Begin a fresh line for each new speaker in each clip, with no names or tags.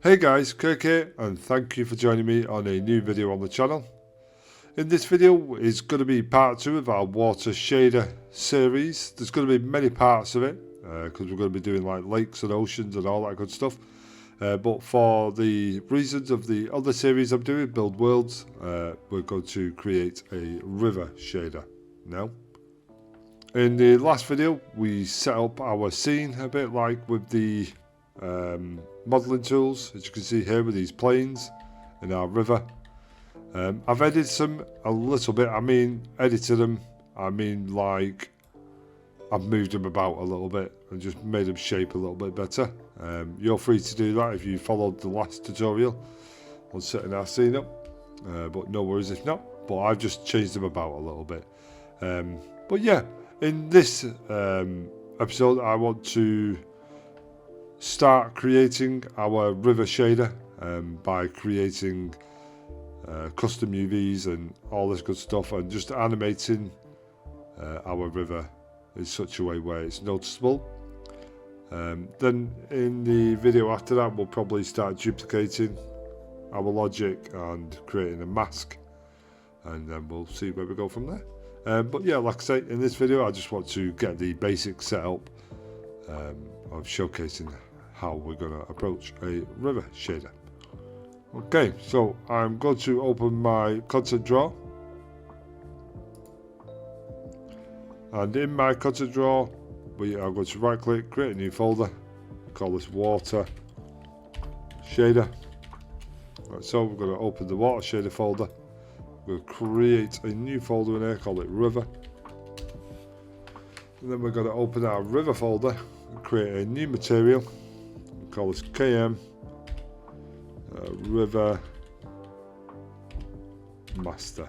Hey guys, Kirk here, and thank you for joining me on a new video on the channel. In this video is going to be part 2 of our water shader series. There's going to be many parts of it because we're going to be doing like lakes and oceans and all that good stuff. But for the reasons of the other series I'm doing, Build Worlds, we're going to create a river shader now. In the last video we set up our scene a bit like with the modelling tools, as you can see here with these planes in our river. I've edited them a little bit. I mean edited them, I mean like I've moved them about a little bit and just made them shape a little bit better. You're free to do that if you followed the last tutorial on setting our scene up, but no worries if not, but I've just changed them about a little bit. But yeah, in this episode I want to start creating our river shader by creating custom UVs and all this good stuff, and just animating our river in such a way where it's noticeable. Then in the video after that we'll probably start duplicating our logic and creating a mask, and then we'll see where we go from there. But yeah, like I say, in this video I just want to get the basic setup of showcasing how we're going to approach a river shader. Okay, so I'm going to open my content drawer, and in my content drawer we are going to right click, create a new folder, call this water shader. Right, so we're going to open the water shader folder, we'll create a new folder in here, call it river, and then we're going to open our river folder and create a new material, call this KM river master.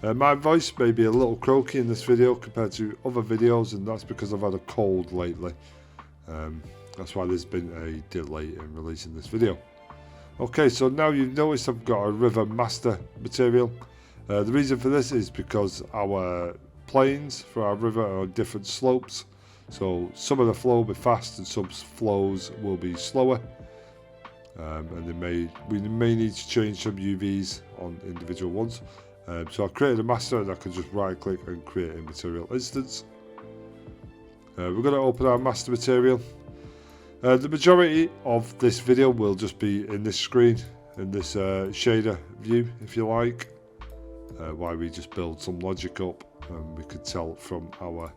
My voice may be a little croaky in this video compared to other videos, and that's because I've had a cold lately. That's why there's been a delay in releasing this video. Okay, so now you've noticed I've got a river master material. The reason for this is because our planes for our river are on different slopes, so some of the flow will be fast and some flows will be slower, and we may need to change some UVs on individual ones. So I've created a master, and I can just right click and create a material instance. We're going to open our master material. The majority of this video will just be in this screen, in this shader view if you like, while we just build some logic up, and we could tell from our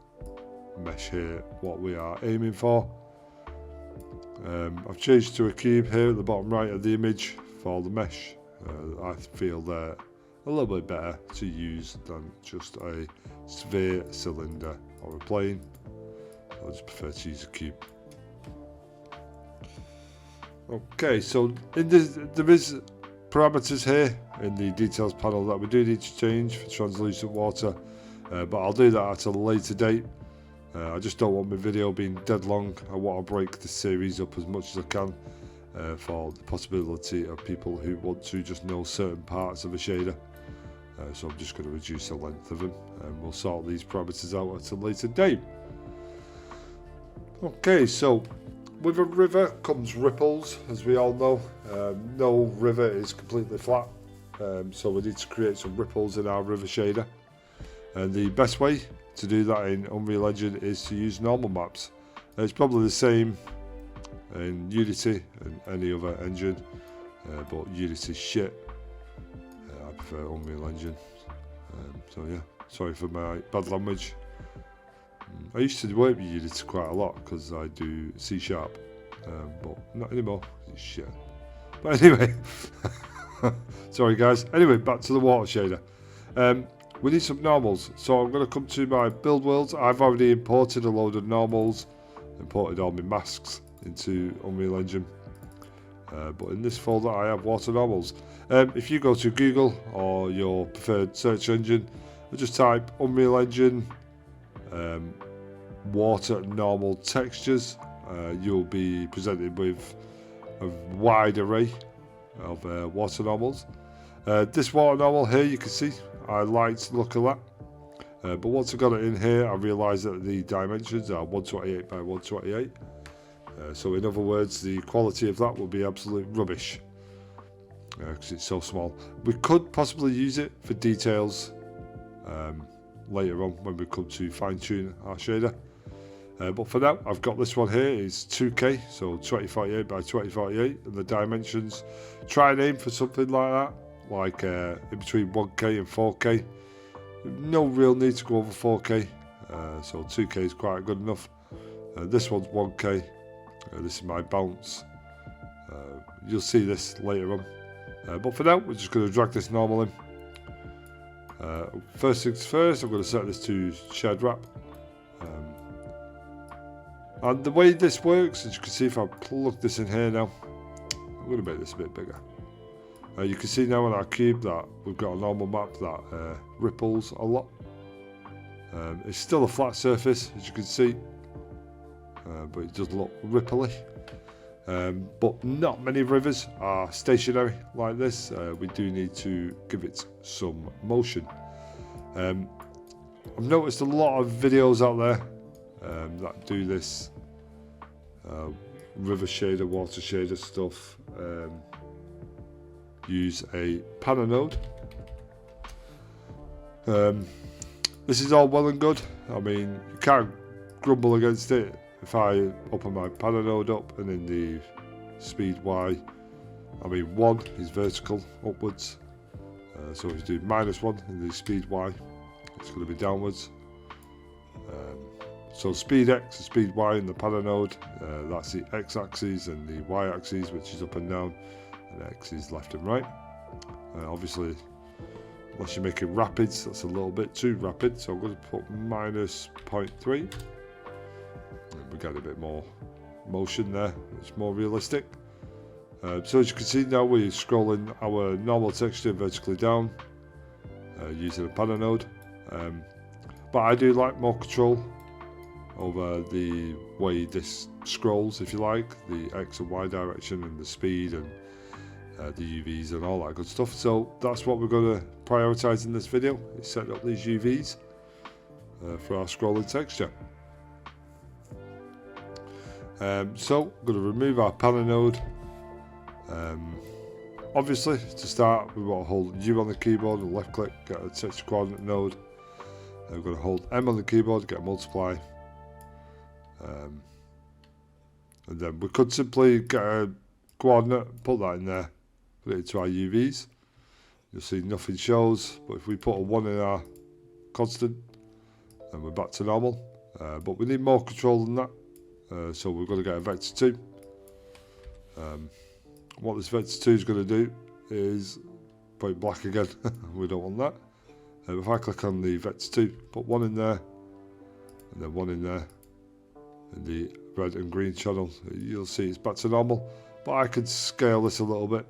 mesh here what we are aiming for. I've changed to a cube here at the bottom right of the image for the mesh. I feel they're a little bit better to use than just a sphere, cylinder or a plane. I just prefer to use a cube. Okay, so in this, there is parameters here in the details panel that we do need to change for translucent water, but I'll do that at a later date. I just don't want my video being dead long. I want to break the series up as much as I can for the possibility of people who want to just know certain parts of a shader. So I'm just going to reduce the length of them, and we'll sort these parameters out at a later date. Okay, so with a river comes ripples, as we all know. No river is completely flat, so we need to create some ripples in our river shader, and the best way to do that in Unreal Engine is to use normal maps. It's probably the same in Unity and any other engine, but Unity's shit. I prefer Unreal Engine. So yeah, sorry for my bad language. I used to work with Unity quite a lot because I do C#, but not anymore. It's shit. But anyway, sorry guys. Anyway, back to the water shader. We need some normals, so I'm going to come to my build worlds. I've already imported a load of normals, imported all my masks into Unreal Engine, but in this folder I have water normals. If you go to Google or your preferred search engine, just type Unreal Engine water normal textures, you'll be presented with a wide array of water normals. This water normal here, you can see I liked the look of that, but once I got it in here I realised that the dimensions are 128 by 128, So in other words, the quality of that will be absolute rubbish because it's so small. We could possibly use it for details later on when we come to fine tune our shader. But for now, I've got this one here. It's 2K, so 2048 by 2048, and the dimensions. Try and aim for something like that, like in between 1K and 4K. No real need to go over 4K, so 2K is quite good enough. This one's 1K. This is my bounce. You'll see this later on. But for now, we're just going to drag this normal in. First things first, I'm going to set this to shed wrap. And the way this works, as you can see, if I plug this in here now, I'm going to make this a bit bigger. You can see now on our cube that we've got a normal map that ripples a lot. It's still a flat surface, as you can see, but it does look ripply. But not many rivers are stationary like this. We do need to give it some motion. I've noticed a lot of videos out there that do this river shader, water shader stuff. Use a panel node. This is all well and good. I mean, you can't grumble against it. If I open my panel node up and in the speed Y, I mean 1 is vertical upwards. So if you do -1 in the speed Y, it's going to be downwards. So speed X and speed Y in the panel node, that's the X axis, and the Y axis, which is up and down, and X is left and right. Obviously, unless you're making rapids, that's a little bit too rapid, so I'm going to put -0.3. We get a bit more motion there, it's more realistic. So as you can see now, we're scrolling our normal texture vertically down using a panel node. But I do like more control over the way this scrolls, if you like, the X and Y direction and the speed and the UVs and all that good stuff. So that's what we're going to prioritize in this video, is set up these UVs for our scrolling texture. So I'm going to remove our panel node. Obviously, to start, we want to hold U on the keyboard and left click, get a texture coordinate node. We're going to hold M on the keyboard, get a multiply. And then we could simply get a coordinate, put that in there, put it into our UVs. You'll see nothing shows, but if we put a 1 in our constant, then we're back to normal. But we need more control than that, so we're going to get a vector 2. What this vector 2 is going to do is put it black again. We don't want that. If I click on the vector 2, put 1 in there, and then 1 in there, in the red and green channel, you'll see it's back to normal. But I could scale this a little bit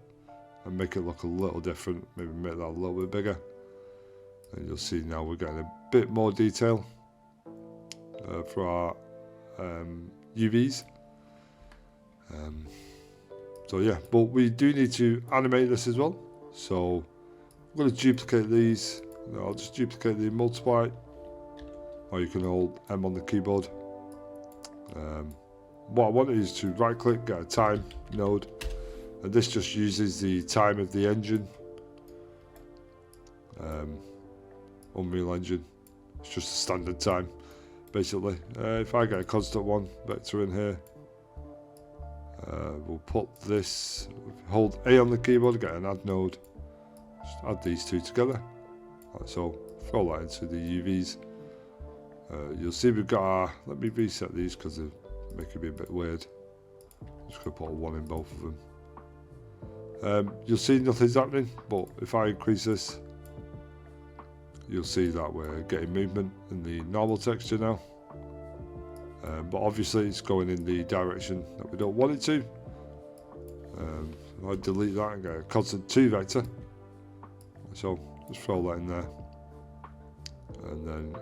and make it look a little different, maybe make that a little bit bigger. And you'll see now we're getting a bit more detail for our UVs. So yeah, but we do need to animate this as well. So I'm going to duplicate these. I'll just duplicate the multiply, or you can hold M on the keyboard. What I want is to right click, get a time node, and this just uses the time of the engine, Unreal Engine. It's just a standard time basically. If I get a constant 1 vector in here, we'll put this, hold A on the keyboard, get an add node, just add these two together, like so. Throw that into the UVs. You'll see we've got our, let me reset these because they're making me a bit weird. I'm just going to put a 1 in both of them. You'll see nothing's happening, but if I increase this, you'll see that we're getting movement in the normal texture now. But obviously it's going in the direction that we don't want it to. I'll delete that and get a constant 2 vector. So just throw that in there. And then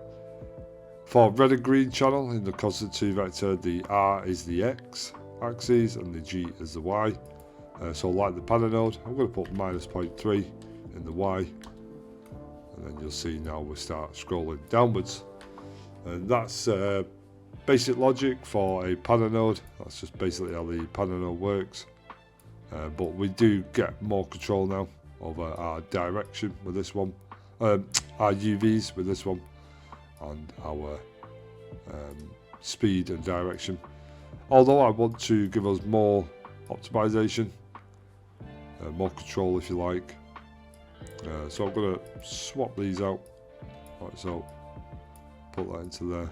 for red and green channel in the constant 2 vector, the R is the X axis and the G is the Y. So like the panel node, I'm going to put -0.3 in the Y. And then you'll see now we start scrolling downwards. And that's basic logic for a panel node. That's just basically how the panel node works. But we do get more control now over our direction with this one, our UVs with this one, and our speed and direction. Although I want to give us more optimization, more control if you like. So I'm going to swap these out. Right, so put that into there.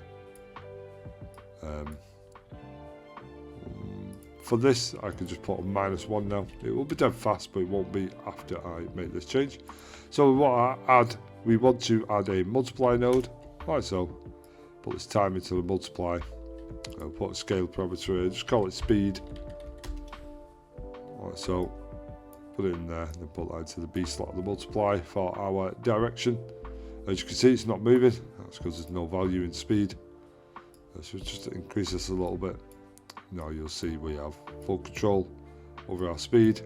For this, I can just put a -1 now. It will be dead fast, but it won't be after I make this change. So we want to add a multiply node. Right, so put this time into the multiply. I'll put a scale parameter here, just call it speed. Right, so put it in there, and then put that into the B slot of the multiply for our direction. As you can see, it's not moving. That's because there's no value in speed. So just increase this a little bit. Now you'll see we have full control over our speed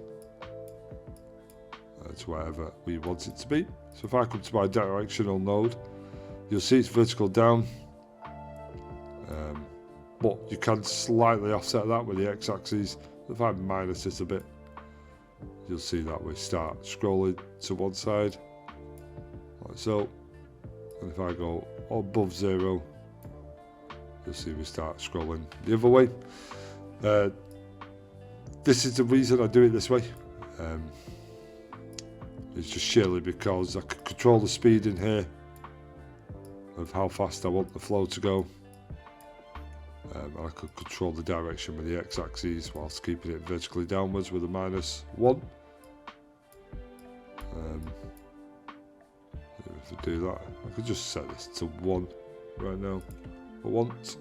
to wherever we want it to be. So if I come to my directional node, you'll see it's vertical down, but you can slightly offset that with the x-axis. If I minus it a bit, you'll see that we start scrolling to one side, like so. And if I go above 0, you'll see we start scrolling the other way. This is the reason I do it this way. It's just surely because I can control the speed in here of how fast I want the flow to go. And I could control the direction with the x-axis whilst keeping it vertically downwards with a -1. If I do that, I could just set this to 1 right now for once,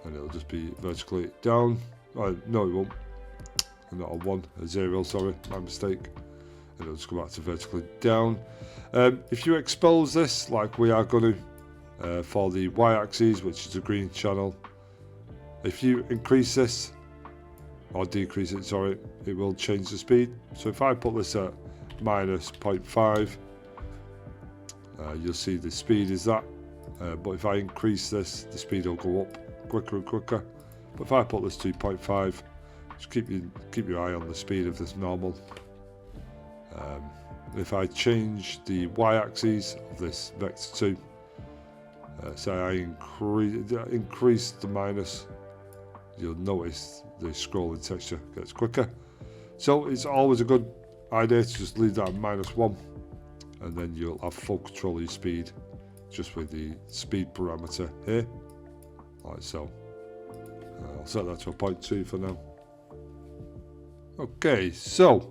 and it'll just be vertically down. Oh, no, it won't. Not a 1, a 0, sorry, my mistake. And it'll just go back to vertically down. If you expose this, like we are going to for the y-axis, which is the green channel, if you increase this, or decrease it, sorry, it will change the speed. So if I put this at -0.5, you'll see the speed is that. But if I increase this, the speed will go up quicker and quicker. But if I put this to 0.5, just keep your eye on the speed of this normal. If I change the y-axis of this vector 2, say I increase the minus, you'll notice the scrolling texture gets quicker. So it's always a good idea to just leave that at -1, and then you'll have full control of your speed just with the speed parameter here, like so. I'll set that to a 0.2 for now. Okay, so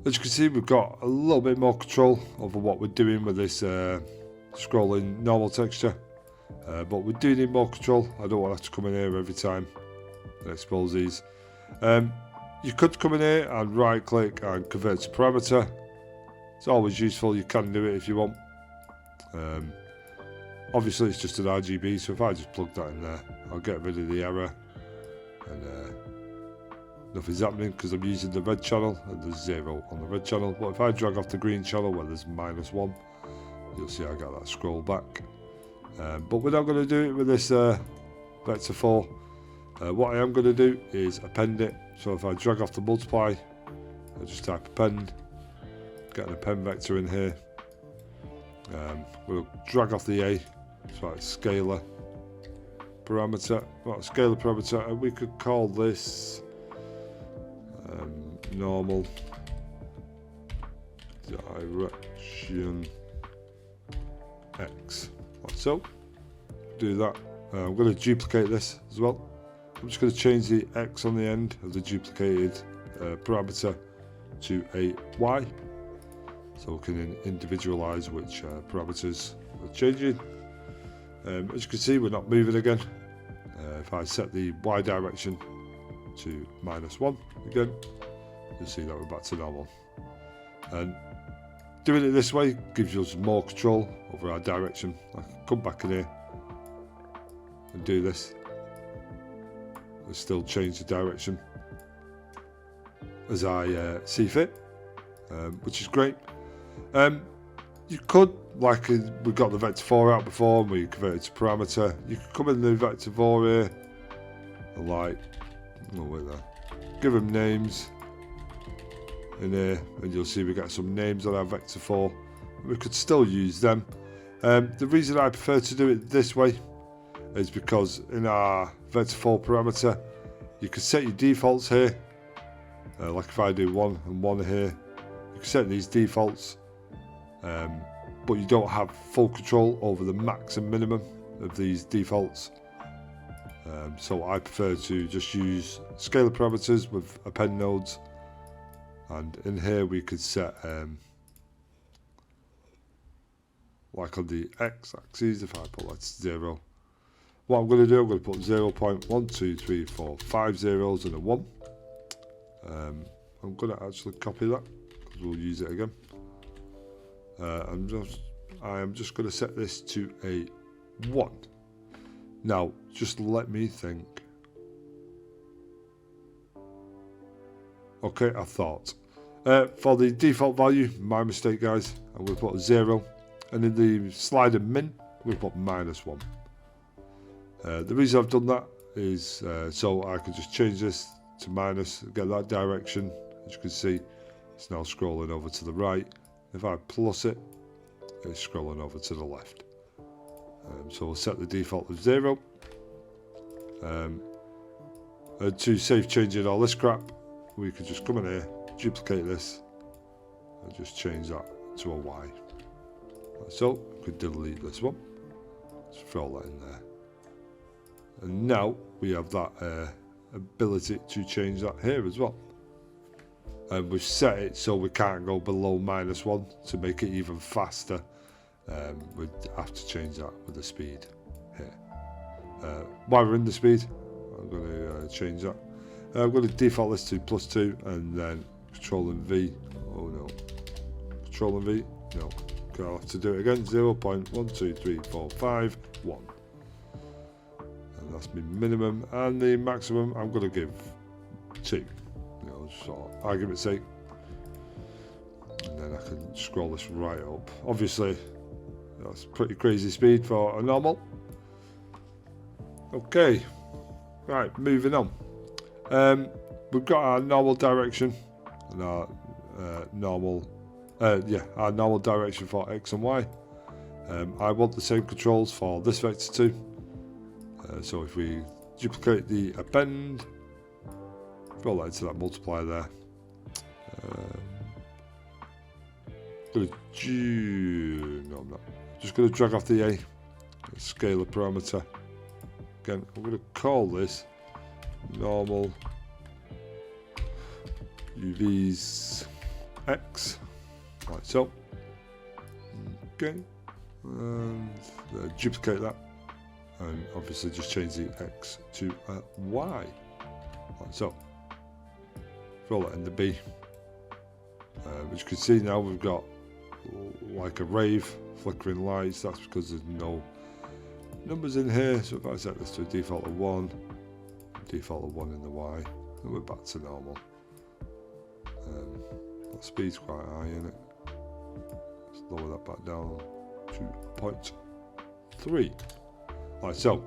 as you can see, we've got a little bit more control over what we're doing with this scrolling normal texture, but we do need more control. I don't want to have to come in here every time and expose these. You could come in here and right click and convert to parameter. It's always useful, you can do it if you want. Obviously it's just an RGB, so if I just plug that in there, I'll get rid of the error, and nothing's happening because I'm using the red channel and there's 0 on the red channel. But if I drag off the green channel where there's -1, you'll see I got that scroll back. But we're not going to do it with this vector 4. What I am going to do is append it. So if I drag off the multiply, I just type append, get an append vector in here. We'll drag off the A, so it's scalar parameter. Well, scalar parameter, and we could call this normal direction X, like so. Do that. I'm going to duplicate this as well. I'm just going to change the X on the end of the duplicated parameter to a Y, so we can individualize which parameters we're changing. As you can see, we're not moving again. If I set the Y direction to -1 again, you'll see that we're back to normal. And doing it this way gives us more control over our direction. I can come back in here and do this and still change the direction as I see fit, which is great. You could, like we got the vector 4 out before and we converted to parameter, you could come in the vector 4 here and like, oh wait there, give them names in here and you'll see we get some names on our vector 4. We could still use them. The reason I prefer to do it this way is because in our vector 4 parameter you can set your defaults here, like if I do 1 and 1 here, you can set these defaults, but you don't have full control over the max and minimum of these defaults. So I prefer to just use scalar parameters with append nodes, and in here we could set like on the x-axis, if I put that to 0, what I'm going to do, I'm going to put 0.1, 2, 3, 4, 5 zeros and a 1. I'm going to actually copy that because we'll use it again. I am just going to set this to a 1. Now, just let me think. Okay, I thought. For the default value, my mistake guys, I'm going to put a 0. And in the slider min, I'm going to put -1. The reason I've done that is so I can just change this to minus, get that direction. As you can see, it's now scrolling over to the right. If I plus it, it's scrolling over to the left. So we'll set the default of 0. And to save changing all this crap, we could just come in here, duplicate this, and just change that to a Y. So we could delete this one. Just throw that in there. And now we have that ability to change that here as well. And we've set it so we can't go below -1 to make it even faster. We'd have to change that with the speed here. While we're in the speed, I'm going to change that. I'm going to default this to +2 and then Control and V. Oh no. Control and V. No. I'll have to do it again. 0.1, 2, 3, 4, 5, 1. And that's my minimum. And the maximum I'm going to give 2. You know, so argument's sake. And then I can scroll this right up. Obviously, that's pretty crazy speed for a normal. Okay. Right, moving on. We've got our normal direction and our normal direction for X and Y. I want the same controls for this vector too. So if we duplicate the append, roll that into that multiplier there. No, I'm not. Just going to drag off the A, scalar parameter. Again, I'm going to call this normal UV's X, like so. Okay, and duplicate that, and obviously just change the X to a Y, like so. Roll that in the B. As you can see now, we've got like a rave, flickering lights. That's because there's no numbers in here. So if I set this to a default of 1, default of 1 in the Y, and we're back to normal. That speed's quite high, isn't it? Let's lower that back down to 0.3, like so.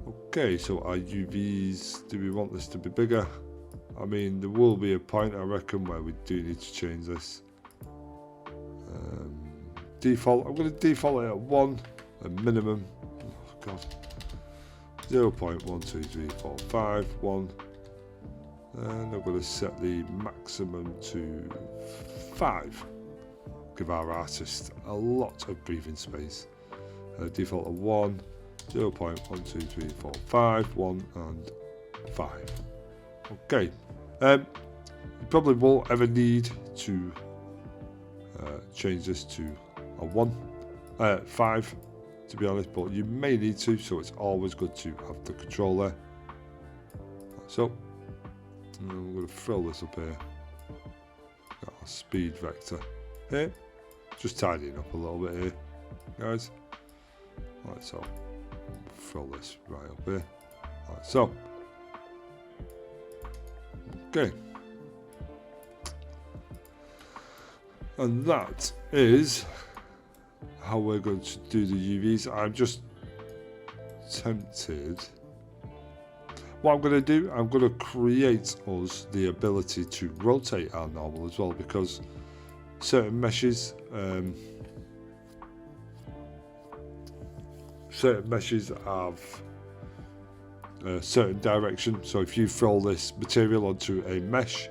Okay, so our UVs, do we want this to be bigger? I mean, there will be a point, I reckon, where we do need to change this. Default, I'm going to default it at 1, a minimum. Oh god. 0.1, 2, 3, 4, 5, 1. And I'm going to set the maximum to 5. Give our artist a lot of breathing space. Default of 1, 0.1, 2, 3, 4, 5, 1, and 5. Okay. You probably won't ever need to change this to a 5, to be honest, but you may need to, so it's always good to have the control there. So, I'm going to throw this up here. Got our speed vector here. Just tidying up a little bit here, guys. Like so. Throw this right up here. Like so. Okay. And that is how we're going to do the UVs. I'm just tempted. What I'm going to do, I'm going to create us the ability to rotate our normal as well, because certain meshes have a certain direction. So if you throw this material onto a mesh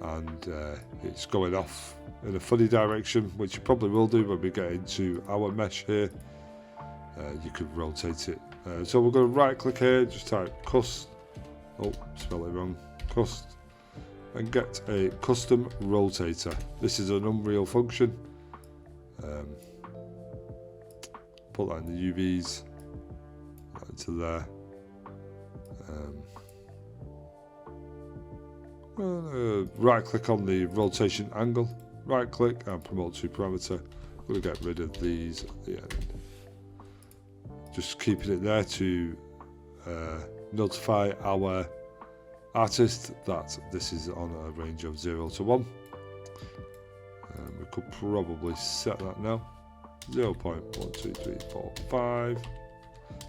and it's going off in a funny direction, which you probably will do when we get into our mesh here, you could rotate it. So we're going to right click here, just type cust, oh spell it wrong, cust, and get a custom rotator. This is an Unreal function. Put that in the UVs, right into there. Right click on the rotation angle, right click and promote to parameter. I'm going to get rid of these at the end. Just keeping it there to notify our artist that this is on a range of 0 to 1. We could probably set that now. 0.12345,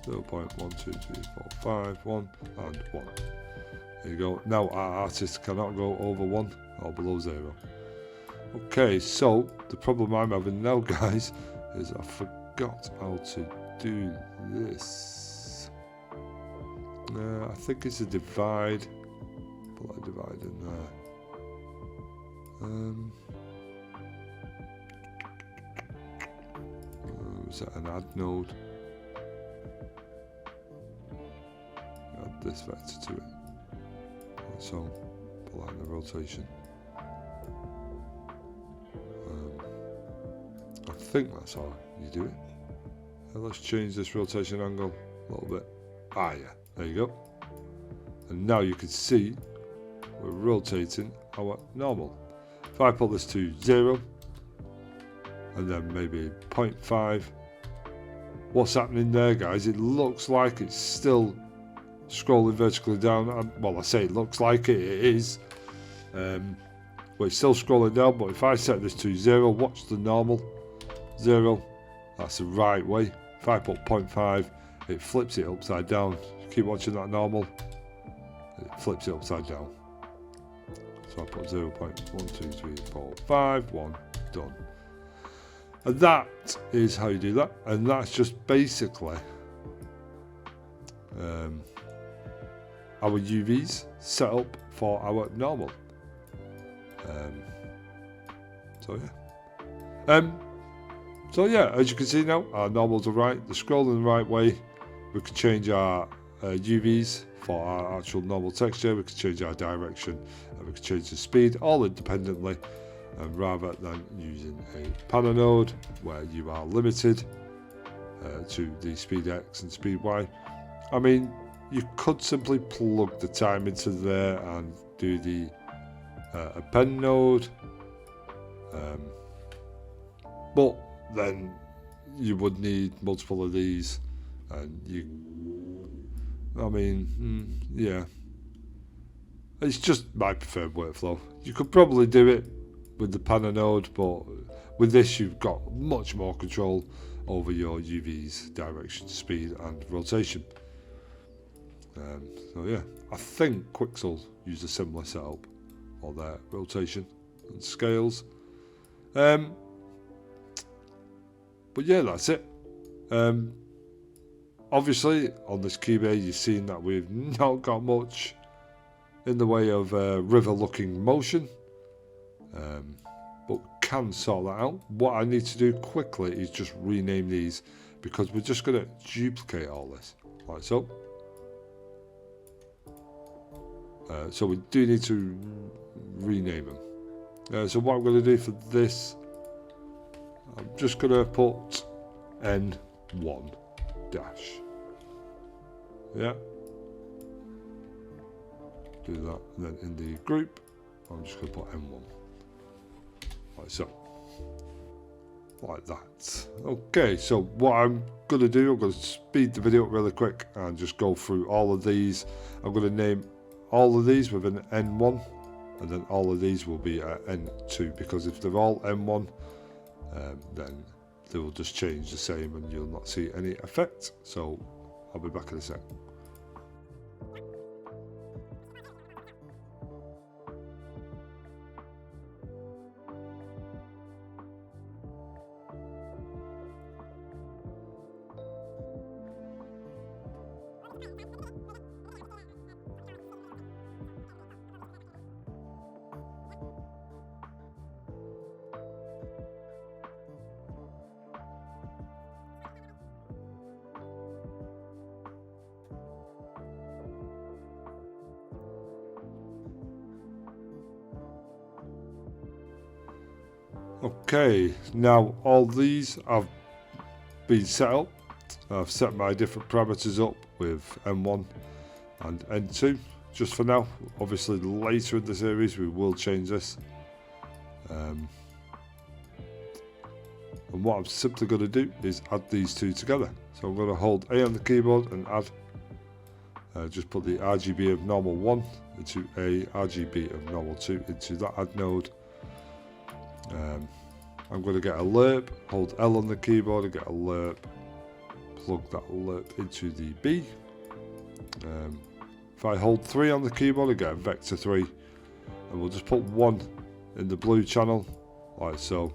0.12345, 1 and 1. There you go. Now our artist cannot go over 1 or below 0. Okay, so the problem I'm having now, guys, is I forgot how to do this. I think it's a divide. Put that divide in there. Is that an add node? Add this vector to it. So, put that in the rotation. I think that's how you do it. Let's change this rotation angle a little bit. Ah, yeah, there you go. And now you can see we're rotating our normal. If I put this to 0 and then maybe 0.5, what's happening there, guys? It looks like it's still scrolling vertically down. Well, I say it looks like it is. But it's still scrolling down. But if I set this to 0, watch the normal. 0, that's the right way. If I put 0.5, it flips it upside down. Keep watching that normal. It flips it upside down. So I put 0.12345, 1, done. And that is how you do that. And that's just basically our UVs set up for our normal. So yeah, as you can see now, our normals are right. They're scrolling the right way. We can change our UVs for our actual normal texture. We can change our direction, and we can change the speed all independently, rather than using a panel node where you are limited to the speed X and speed Y. I mean, you could simply plug the time into there and do the append node, but then you would need multiple of these, and yeah, it's just my preferred workflow. You could probably do it with the panel node, but with this you've got much more control over your UVs, direction, speed and rotation. So yeah, I think Quixel used a similar setup for their rotation and scales. But yeah, that's it. Obviously on this cube here you've seen that we've not got much in the way of river looking motion, but we can sort that out. What I need to do quickly is just rename these, because we're just going to duplicate all this like so. So we do need to rename them. So what I'm going to do for this, I'm just going to put N1 dash. Yeah. Do that, and then in the group, I'm just going to put N1. Like so. Like that. Okay, so what I'm going to do, I'm going to speed the video up really quick and just go through all of these. I'm going to name all of these with an N1 and then all of these will be at N2, because if they're all N1, then they will just change the same and you'll not see any effect. So I'll be back in a sec. Okay, now all these have been set up. I've set my different parameters up with N1 and N2 just for now. Obviously later in the series we will change this. And what I'm simply going to do is add these two together. So I'm going to hold A on the keyboard and add. Just put the RGB of normal 1 into A, RGB of normal 2 into that add node. I'm going to get a lerp, hold L on the keyboard and get a lerp, plug that lerp into the B. If I hold 3 on the keyboard I get a vector 3, and we'll just put 1 in the blue channel like so.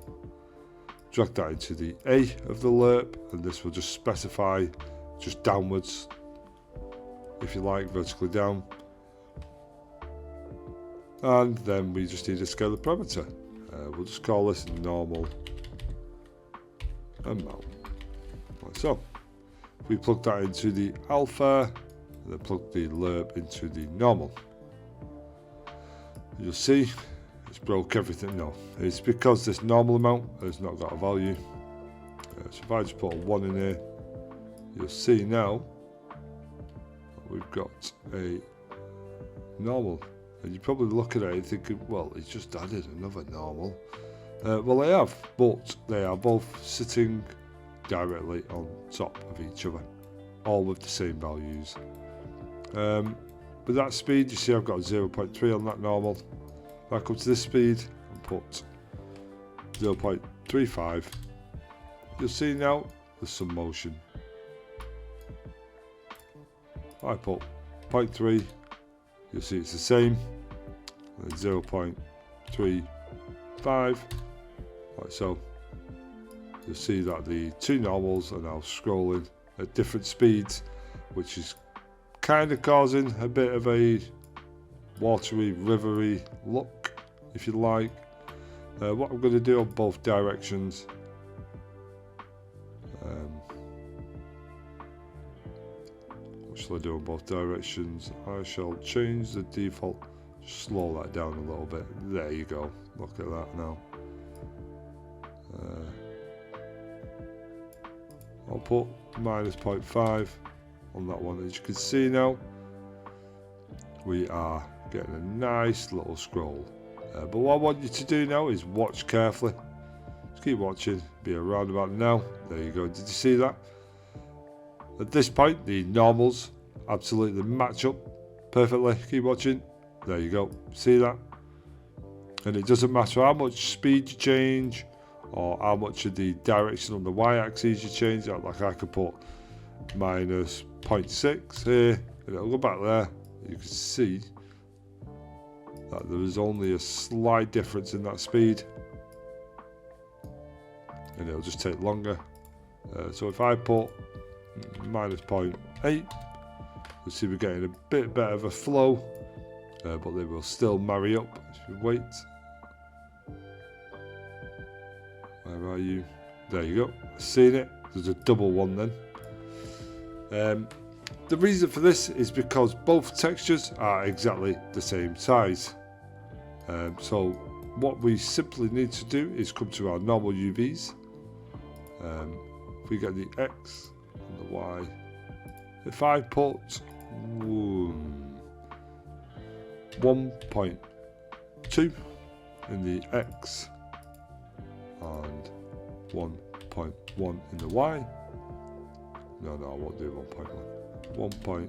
Drag that into the A of the lerp, and this will just specify just downwards, if you like, vertically down. And then we just need to scale the parameter. We'll just call this normal amount, like so. We plug that into the alpha, and then plug the lerp into the normal. You'll see it's broke everything. No, it's because this normal amount has not got a value. So if I just put a 1 in here, you'll see now we've got a normal. And you're probably looking at it thinking, well, he's just added another normal. Well, I have, but they are both sitting directly on top of each other, all with the same values. With that speed, you see I've got 0.3 on that normal. If I come to this speed and put 0.35, you'll see now there's some motion. I put 0.3, you'll see it's the same, and 0.35, like so. You'll see that the two normals are now scrolling at different speeds, which is kind of causing a bit of a watery, rivery look, if you like. What I'm going to do on both directions, what shall I do on both directions? I shall change the default, slow that down a little bit. There you go, look at that now. I'll put minus 0.5 on that one. As you can see now, we are getting a nice little scroll. But what I want you to do now is watch carefully. Just keep watching, be around about now. There you go, did you see that? At this point, the normals absolutely match up perfectly. Keep watching, there you go, see that? And it doesn't matter how much speed you change, or how much of the direction on the y-axis you change. Like I could put minus 0.6 here, and it'll go back there. You can see that there is only a slight difference in that speed, and it'll just take longer. So if I put minus 0.8, you'll see we're getting a bit better of a flow, but they will still marry up if you wait. Where are you? There you go. Seen it? There's a double one then. The reason for this is because both textures are exactly the same size. So what we simply need to do is come to our normal UVs. If we get the X and the Y, if I put 1.2 in the X and 1.1 in the Y. No, I won't do 1.1.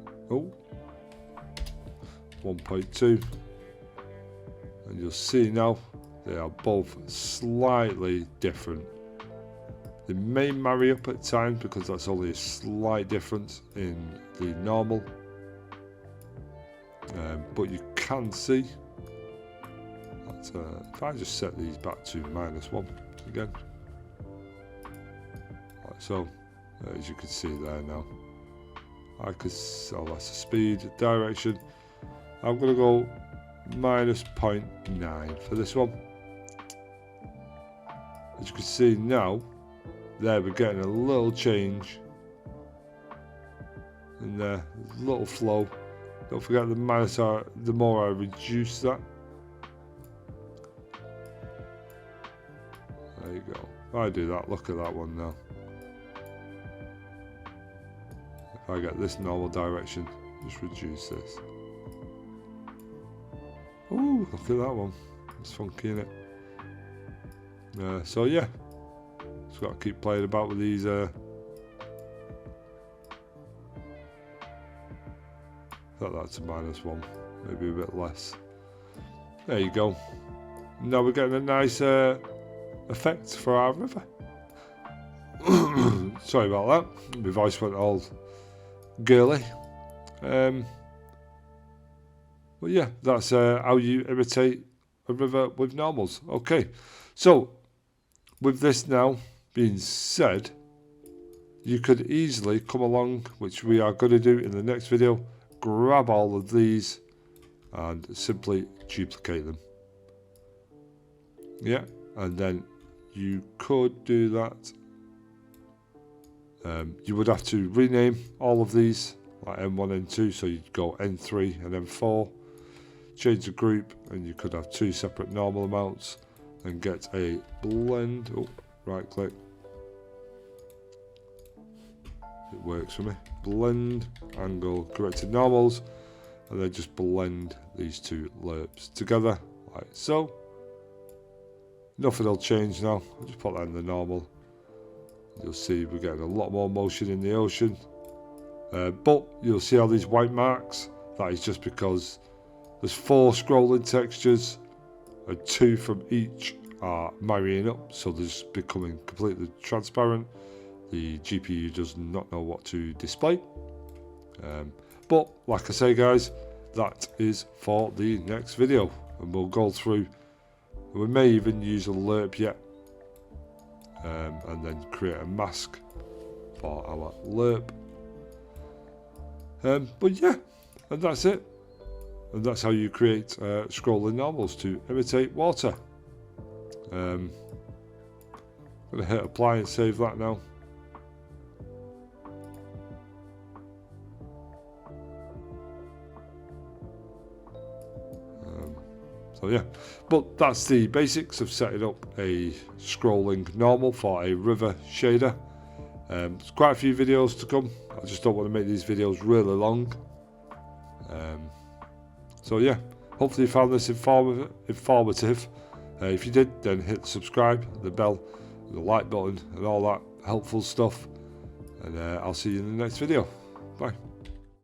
1.2. and you'll see now they are both slightly different. They may marry up at times because that's only a slight difference in the normal, but you can see that if I just set these back to -1 again, like so, as you can see there now, I could, oh, that's the speed, direction. I'm going to go -0.9 for this one. As you can see now, there we're getting a little change in there, a little flow. Don't forget the more I reduce that. There you go. If I do that, look at that one now. If I get this normal direction, just reduce this. Ooh, look at that one. It's funky, isn't it? So yeah, just got to keep playing about with these. Set that to -1, maybe a bit less. There you go. Now we're getting a nice effect for our river. Sorry about that. My voice went all girly. But yeah, that's how you imitate a river with normals. Okay, so with this now being said, you could easily come along, which we are going to do in the next video, grab all of these and simply duplicate them. Yeah, and then you could do that. You would have to rename all of these, like N1, N2, so you'd go N3 and N4, change the group, and you could have 2 separate normal amounts and get a blend. Oh, right click. It works for me. Blend, angle, corrected normals, and then just blend these 2 lerps together, like so. Nothing will change now. I'll just put that in the normal. You'll see we're getting a lot more motion in the ocean. But you'll see all these white marks. That is just because there's 4 scrolling textures, and 2 from each are marrying up, so they're just becoming completely transparent. The GPU does not know what to display. But like I say, guys, that is for the next video, and we'll go through. We may even use a lerp yet, and then create a mask for our lerp. But yeah, and that's it. And that's how you create scrolling normals to imitate water. I'm going to hit apply and save that now. So yeah, but that's the basics of setting up a scrolling normal for a river shader. There's quite a few videos to come. I just don't want to make these videos really long. So yeah, hopefully you found this informative. If you did, then hit subscribe, the bell, the like button, and all that helpful stuff. And I'll see you in the next video. Bye.